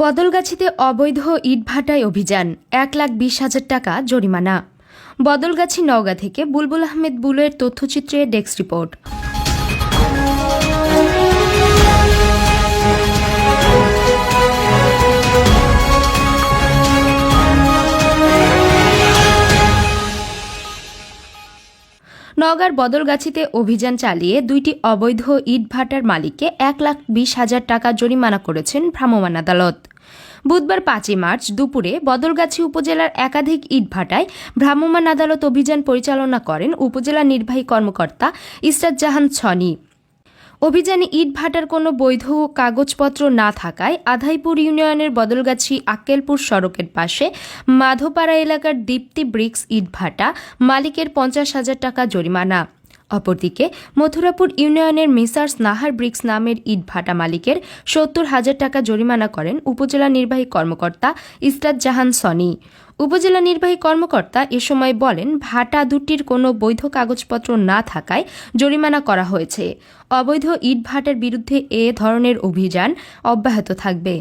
বদলগাছিতে অবৈধ ইটভাটায় অভিযান 1,20,000 টাকা জরিমানা। বদলগাছি নওগাঁ থেকে বুলবুল আহমেদ বুলের তথ্যচিত্রে ডেস্ক রিপোর্ট। নওগাঁর বদলগাছিতে অভিযান চালিয়ে দুইটি অবৈধ ইটভাটার মালিককে 1,20,000 টাকা জরিমানা করেছেন ভ্রাম্যমাণ আদালত। বুধবার 5 মার্চ দুপুরে বদলগাছি উপজেলার একাধিক ইটভাটায় ভ্রাম্যমাণ আদালত অভিযান পরিচালনা করেন উপজেলা নির্বাহী কর্মকর্তা ইসরাত জাহান ছনি। অভিযানে ইটভাটার কোনো বৈধ কাগজপত্র না থাকায় আধাইপুর ইউনিয়নের বদলগাছি আক্কেলপুর সড়কের পাশে মাধোপাড়া এলাকার দীপ্তি ব্রিক্স ইটভাটা মালিকের 50,000 টাকা জরিমানা। অপরদিকে মথুরাপুর ইউনিয়নের মেসার্স নাহার ব্রিক্স নামের ইটভাটা মালিকের 70,000 টাকা জরিমানা করেন উপজেলা নির্বাহী কর্মকর্তা ইসরাত জাহান সনি। উপজেলা নির্বাহী কর্মকর্তা এ সময় বলেন, ভাটা দুটির কোনো বৈধ কাগজপত্র না থাকায় জরিমানা করা হয়েছে। অবৈধ ইটভাটার বিরুদ্ধে এ ধরনের অভিযান অব্যাহত থাকবে।